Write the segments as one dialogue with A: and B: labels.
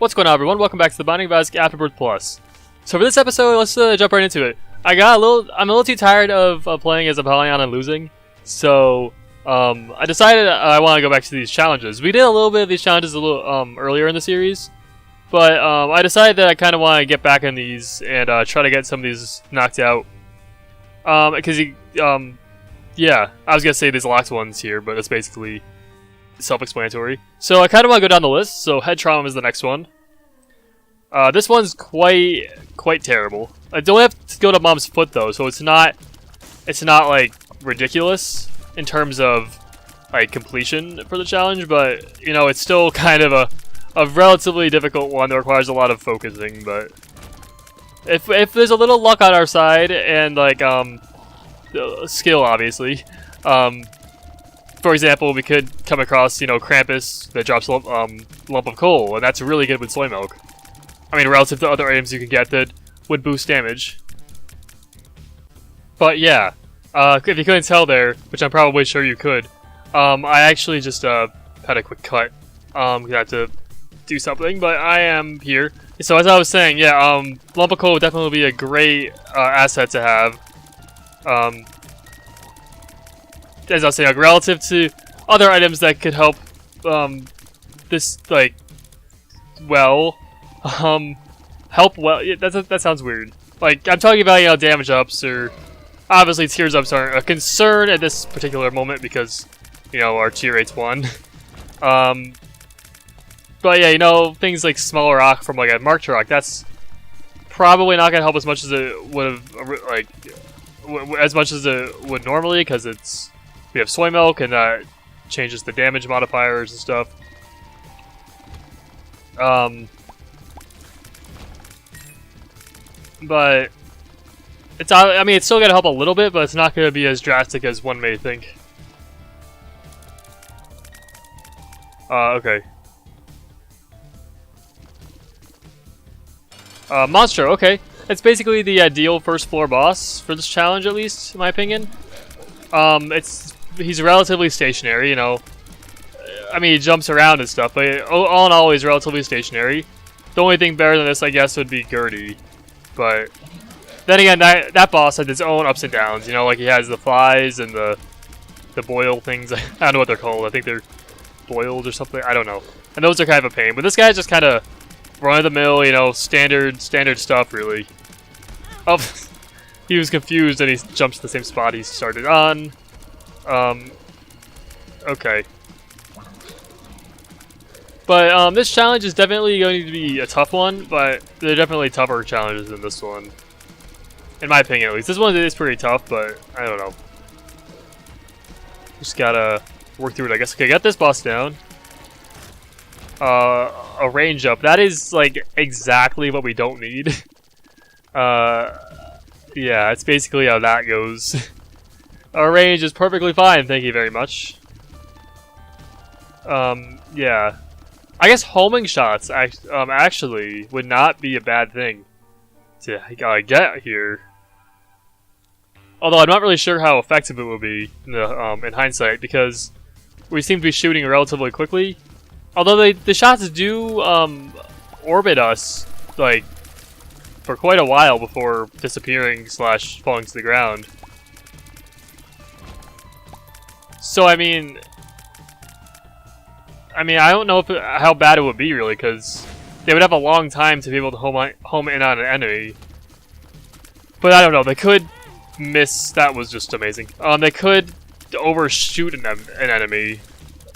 A: What's going on, everyone? Welcome back to the Binding of Isaac Afterbirth Plus. So for this episode, let's jump right into it. I'm a little too tired of playing as Apollyon and losing, so I decided I want to go back to these challenges. We did a little bit of these challenges a little earlier in the series, but I decided that I kind of want to get back in these and try to get some of these knocked out. Because yeah, I was gonna say there's locked ones here, but it's basically self-explanatory. So I kind of want to go down the list. So head trauma is the next one. This one's quite terrible. I don't have to go to mom's foot though, so it's not like ridiculous in terms of like completion for the challenge, but you know, it's still kind of a relatively difficult one that requires a lot of focusing. But if there's a little luck on our side and like skill, obviously, for example, we could come across, you know, Krampus that drops a lump of coal, and that's really good with soy milk. I mean, relative to other items you can get that would boost damage. But yeah, if you couldn't tell there, which I'm probably sure you could, I actually just had a quick cut. I had to do something, but I am here. So as I was saying, yeah, lump of coal would definitely be a great asset to have. As I was saying, like, relative to other items that could help this, like, well, help well. Yeah, that sounds weird. Like, I'm talking about, you know, damage ups, or obviously tears ups aren't a concern at this particular moment because, you know, our tier rate's 1. But yeah, you know, things like small rock from like a marked rock, that's probably not gonna help as much as it would have, like, as much as it would normally, because we have soy milk and that changes the damage modifiers and stuff. But I mean, it's still gonna help a little bit, but it's not gonna be as drastic as one may think. Okay. Monster, okay. It's basically the ideal first floor boss for this challenge, at least, in my opinion. He's relatively stationary, you know. I mean, he jumps around and stuff, but all in all, he's relatively stationary. The only thing better than this, I guess, would be Gertie. But then again, that boss has its own ups and downs, you know, like he has the flies and the boil things. I don't know what they're called. I think they're boiled or something. I don't know. And those are kind of a pain. But this guy's just kind of run-of-the-mill, you know, standard stuff, really. Oh, he was confused and he jumps to the same spot he started on. Okay. But this challenge is definitely going to be a tough one, but there are definitely tougher challenges than this one. In my opinion, at least. This one is pretty tough, but I don't know. Just gotta work through it, I guess. Okay, got this boss down. A range up. That is, like, exactly what we don't need. Yeah, it's basically how that goes. Our range is perfectly fine, thank you very much. Yeah. I guess homing shots actually would not be a bad thing to get here. Although I'm not really sure how effective it will be in hindsight, because we seem to be shooting relatively quickly. Although the shots do orbit us, like, for quite a while before disappearing / falling to the ground. So I mean, I don't know how bad it would be, really, because they would have a long time to be able to home in on an enemy. But I don't know, they could miss. That was just amazing. They could overshoot an enemy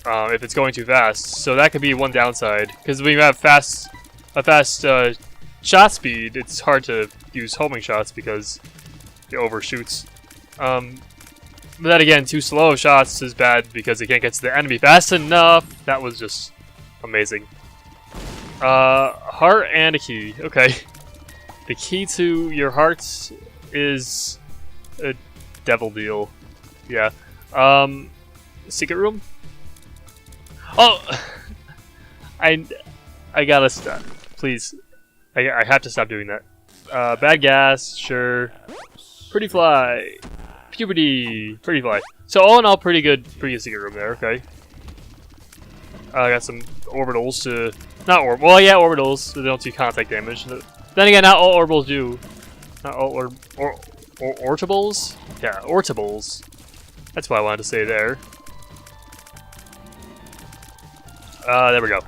A: if it's going too fast, so that could be one downside. Because when you have a fast shot speed, it's hard to use homing shots because it overshoots. But then again, too slow shots is bad because it can't get to the enemy fast enough. That was just amazing. Heart and a key. Okay. The key to your heart is a devil deal. Yeah. Secret room? Oh! I gotta stop. Please. I have to stop doing that. Bad gas, sure. Pretty fly. Puberty. Pretty fly. So all in all, pretty good secret room there, okay. I got some orbitals to Not orb. Well, yeah, orbitals. They don't do contact damage. Then again, not all orbitals do. Not all ortables? Yeah, ortables. That's what I wanted to say there. There we go.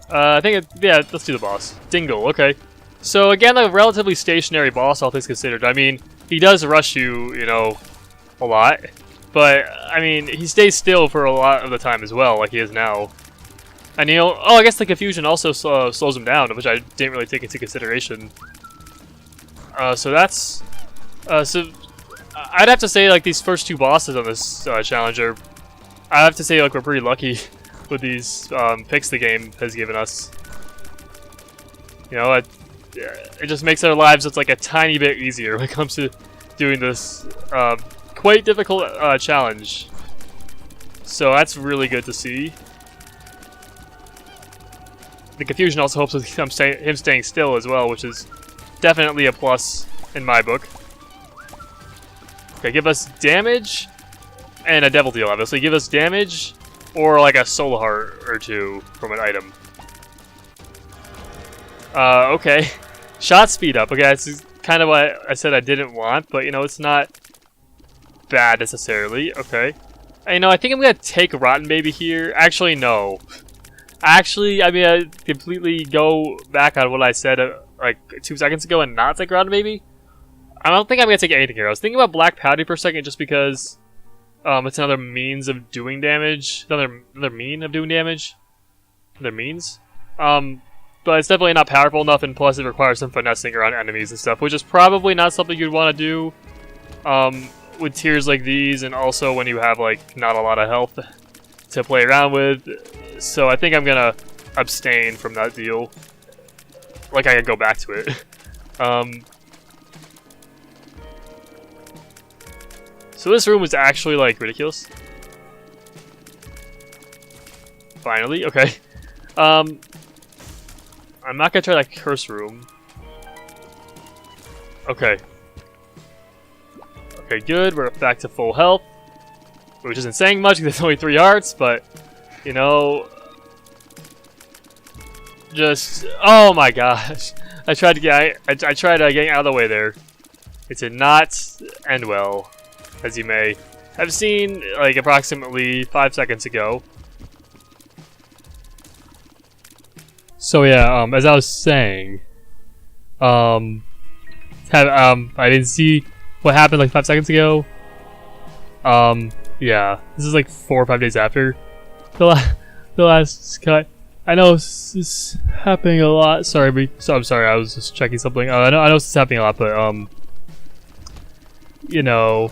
A: I think yeah, let's do the boss. Dingle, okay. So again, a relatively stationary boss, all things considered. I mean, he does rush you, you know, a lot. But, I mean, he stays still for a lot of the time as well, like he is now. And you know, oh, I guess the confusion also slows him down, which I didn't really take into consideration. So that's... so, I'd have to say, like, these first two bosses on this challenge are... I have to say, like, we're pretty lucky with these picks the game has given us. You know, it just makes our lives just like a tiny bit easier when it comes to doing this quite difficult challenge. So that's really good to see. The confusion also helps with him staying still as well, which is definitely a plus in my book. Okay, give us damage and a devil deal, obviously. Give us damage or like a soul heart or two from an item. Okay. Shot speed up. Okay, that's kind of what I said I didn't want, but you know, it's not bad necessarily. Okay. And, you know, I think I'm gonna take Rotten Baby here. Actually, no. Actually, I mean, I completely go back on what I said like 2 seconds ago and not take Rotten Baby. I don't think I'm gonna take anything here. I was thinking about Black Pouty for a second just because it's another means of doing damage. Another mean of doing damage. Another means. But it's definitely not powerful enough, and plus it requires some finessing around enemies and stuff, which is probably not something you'd want to do with tiers like these, and also when you have like not a lot of health to play around with. So I think I'm gonna abstain from that deal. Like I could go back to it. So this room was actually like ridiculous. Finally, okay. I'm not gonna try that curse room. Okay. Okay, good. We're back to full health, which isn't saying much because it's only 3 hearts, but you know, just oh my gosh! I tried to get I tried getting out of the way there. It did not end well, as you may have seen like approximately 5 seconds ago. So yeah, as I was saying, I didn't see what happened like 5 seconds ago. Yeah, this is like 4 or 5 days after the last cut. I know this is happening a lot. Sorry, I'm sorry. I was just checking something. I know this is happening a lot, but you know,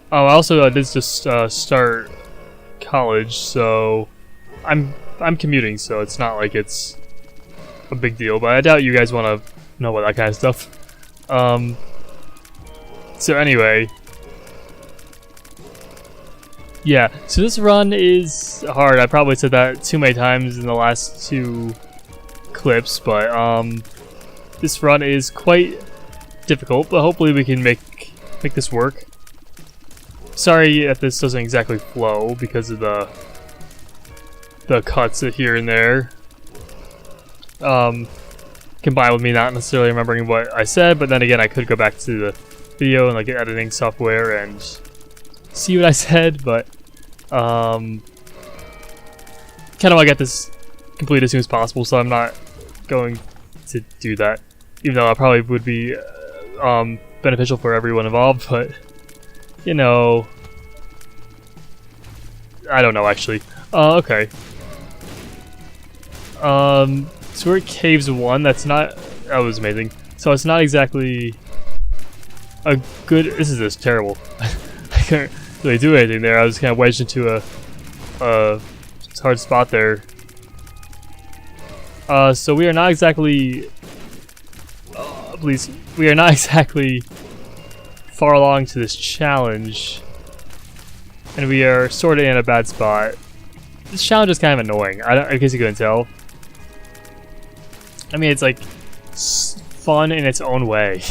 A: I also did just start college, so I'm commuting, so it's not like it's a big deal, but I doubt you guys want to know about that kind of stuff. So anyway, yeah, so this run is hard. I probably said that too many times in the last 2 clips, but this run is quite difficult, but hopefully we can make this work. Sorry if this doesn't exactly flow because of the cuts here and there. Combined with me not necessarily remembering what I said, but then again I could go back to the video and like editing software and see what I said, but kind of want to get this completed as soon as possible, so I'm not going to do that, even though it probably would be beneficial for everyone involved, but you know, I don't know actually. Okay. So we're at Caves 1, that was amazing. So it's not exactly a good, this is terrible. I couldn't really do anything there, I was kind of wedged into a hard spot there. So we are not exactly, we are not exactly far along to this challenge. And we are sort of in a bad spot. This challenge is kind of annoying, I guess you couldn't tell. I mean, it's like fun in its own way,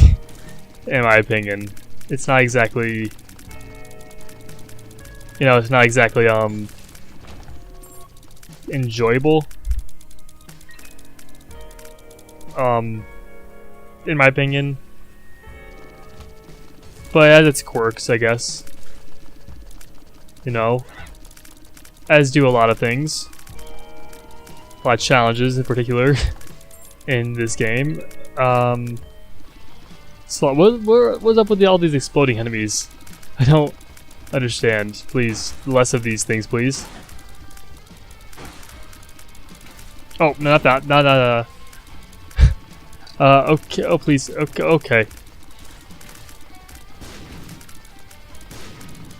A: in my opinion. It's not exactly, you know, it's not exactly enjoyable. in my opinion. But it has its quirks, I guess. You know, as do a lot of things. A lot of challenges in particular in this game. So what's up with all these exploding enemies? I don't understand. Please, less of these things, please. Oh, no, not that. No. Okay. Oh, please. Okay.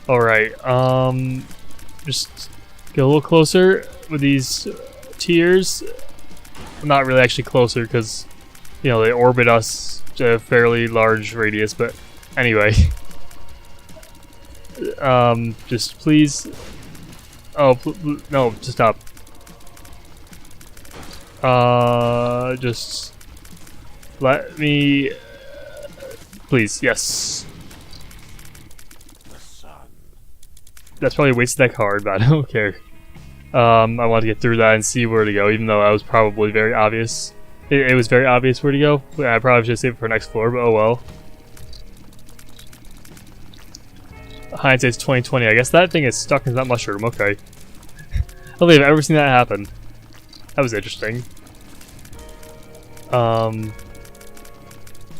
A: Alright, just get a little closer with these tiers. Not really actually closer because, you know, they orbit us to a fairly large radius, but anyway. Just please. Oh, no, just stop. Just let me. Please, yes. That's probably a waste of that card, but I don't care. I want to get through that and see where to go, even though that was probably very obvious. It was very obvious where to go. I probably should save it for next floor, but oh well. Hindsight's 2020. I guess that thing is stuck in that mushroom. Okay. I don't think I've ever seen that happen. That was interesting. Yeah,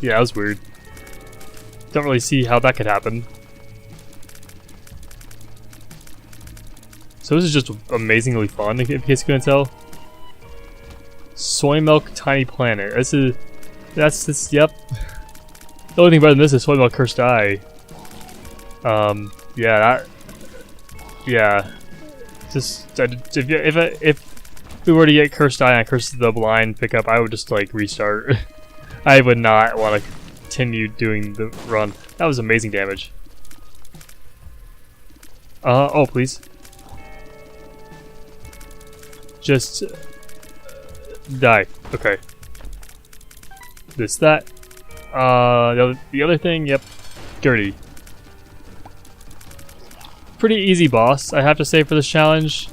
A: that was weird. Don't really see how that could happen. So this is just amazingly fun, if you guys couldn't tell. Soy milk tiny planet. That's yep. The only thing better than this is soy milk cursed eye. Yeah, just if we were to get cursed eye and curse the blind pickup, I would just like restart. I would not want to continue doing the run. That was amazing damage. Oh please. Just die. Okay. That. The other thing, yep. Dirty. Pretty easy boss, I have to say, for this challenge.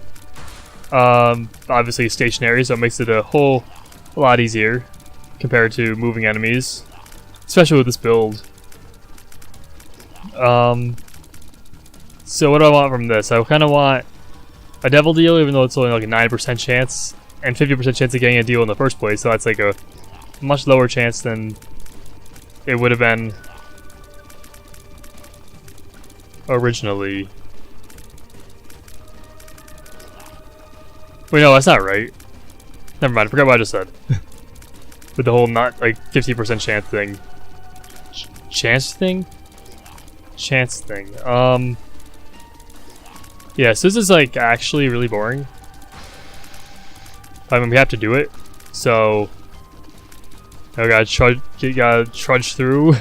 A: Obviously stationary, so it makes it a whole lot easier compared to moving enemies, especially with this build. So what do I want from this? I kind of want a devil deal, even though it's only like a 9% chance and 50% chance of getting a deal in the first place, so that's like a much lower chance than it would have been originally. Wait, no, that's not right. Never mind, I forgot what I just said. With the whole not like 50% chance thing. Chance thing? Chance thing. Yeah, so this is like actually really boring. I mean, we have to do it, so I gotta trudge through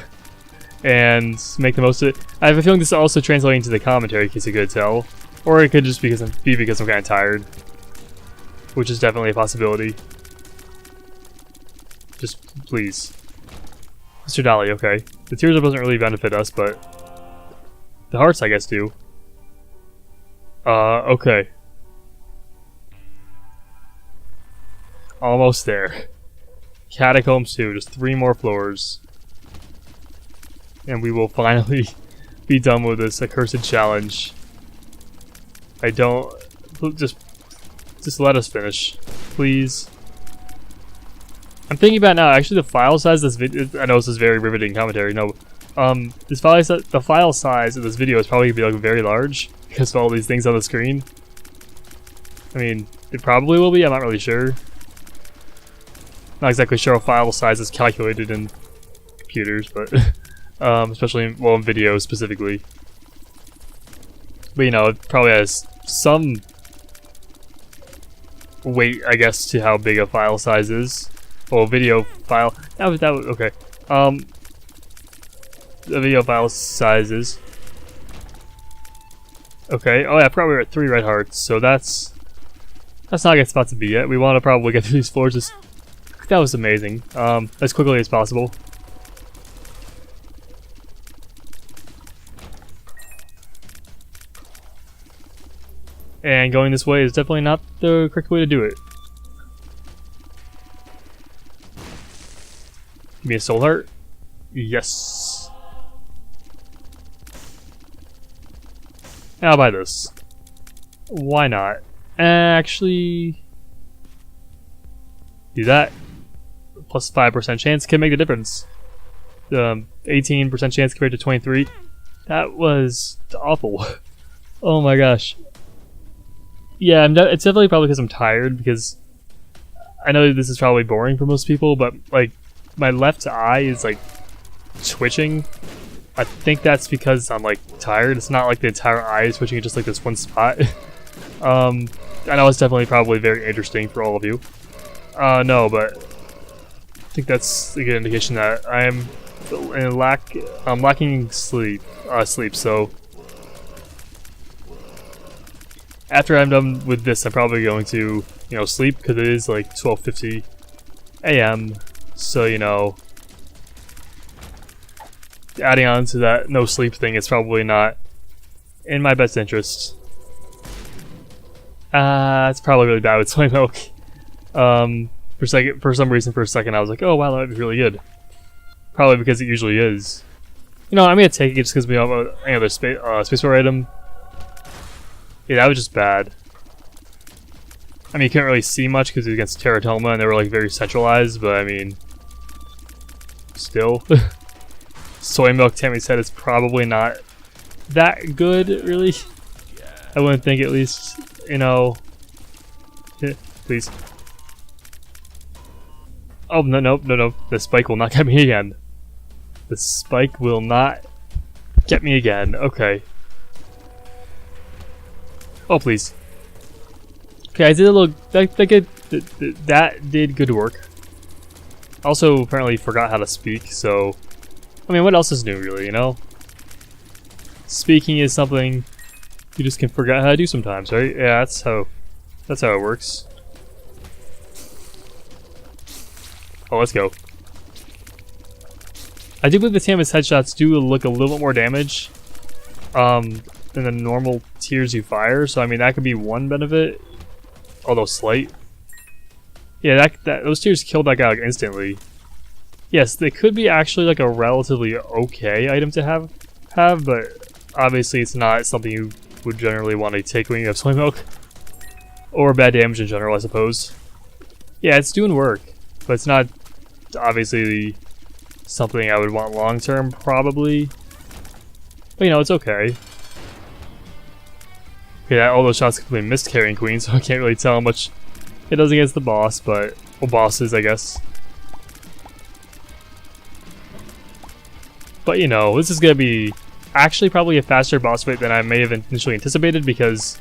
A: and make the most of it. I have a feeling this is also translating to the commentary, in case you could tell, or it could just be because I'm kind of tired, which is definitely a possibility. Just please, Mr. Dolly. Okay, the tears up doesn't really benefit us, but the hearts, I guess, do. Okay. Almost there. Catacombs 2, just 3 more floors. And we will finally be done with this accursed challenge. I don't... Just let us finish. Please. I'm thinking about now, actually the file size of this video... I know this is very riveting commentary, no. The file size of this video is probably going to be like very large because of all these things on the screen. I mean, it probably will be, I'm not really sure. Not exactly sure how file size is calculated in computers, but especially in video specifically. But you know, it probably has some weight, I guess, to how big a file size is. Well, video file. That was okay. The video file sizes. Okay. Oh yeah, probably we're at 3 red hearts, so that's not a good spot to be yet. We want to probably get through these floors. That was amazing. As quickly as possible. And going this way is definitely not the correct way to do it. Give me a soul heart. Yes. I'll buy this. Why not? Actually, do that. Plus 5% chance can make the difference. 18% chance compared to 23. That was awful. Oh my gosh. Yeah, it's definitely probably because I'm tired, because I know this is probably boring for most people, but like my left eye is like twitching. I think that's because I'm like tired. It's not like the entire eye is twitching, it's just like this one spot. I know it's definitely probably very interesting for all of you. No, but I think that's a good indication that I'm lacking sleep. So after I'm done with this, I'm probably going to, sleep, because it is like 12:50 a.m. So, adding on to that no sleep thing is probably not in my best interest. It's probably really bad with soy milk. For some reason, for a second, I was like, oh wow, that would be really good. Probably because it usually is. I'm gonna take it just because we have another space bar item. Yeah, that was just bad. I mean, you can't really see much because it's against Teratoma and they were like very centralized, but I mean, still. Soy milk, Tammy said, is probably not that good, really. I wouldn't think, at least, please. Oh, no. The spike will not get me again. The spike will not get me again. Okay. Oh, please. Okay, I did a little... That did good work. Also, apparently forgot how to speak, so... I mean, what else is new, really, Speaking is something you just can forget how to do sometimes, right? Yeah, that's how it works. Oh, let's go. I do believe the Tammy's headshots do look a little bit more damage than the normal tiers you fire, so I mean that could be one benefit, although slight. Yeah, those tiers killed that guy like instantly. Yes, they could be actually like a relatively okay item to have, but obviously it's not something you would generally want to take when you have soy milk. Or bad damage in general, I suppose. Yeah, it's doing work, but it's not obviously something I would want long term, probably. But it's okay. Okay, all those shots completely missed Carrying Queen, so I can't really tell how much it does against the boss, but... well, bosses, I guess. But this is gonna be actually probably a faster boss fight than I may have initially anticipated, because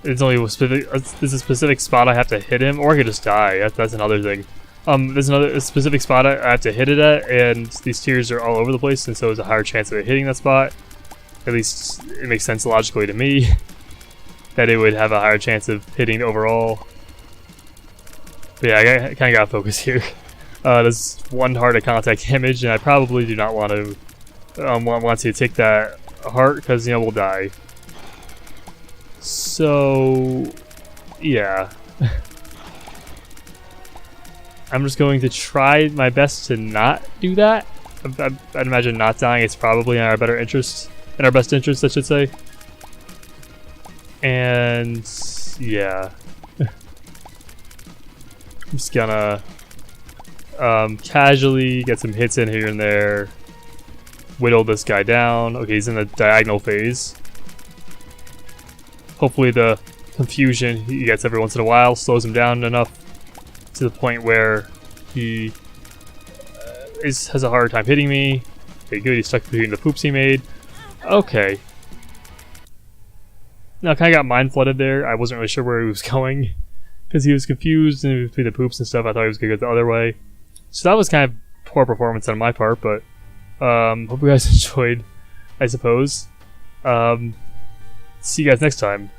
A: it's only there's a specific spot I have to hit him, or I could just die. That's another thing. There's a specific spot I have to hit it at, and these tiers are all over the place, and so there's a higher chance of it hitting that spot. At least it makes sense logically to me that it would have a higher chance of hitting overall. But yeah, I kind of gotta focus here. There's one heart of contact damage, and I probably do not want to want to take that heart, because we'll die. So yeah. I'm just going to try my best to not do that. I'd imagine not dying is probably in our better interest, in our best interest, I should say. And yeah, I'm just gonna casually get some hits in here and there, whittle this guy down. Okay, he's in the diagonal phase. Hopefully the confusion he gets every once in a while slows him down enough to the point where he has a hard time hitting me. Okay, good, he's stuck between the poops he made. Okay. Now I kind of got mind flooded there. I wasn't really sure where he was going, because he was confused in between the poops and stuff. I thought he was going to go the other way. So that was kind of poor performance on my part, but hope you guys enjoyed, I suppose. See you guys next time.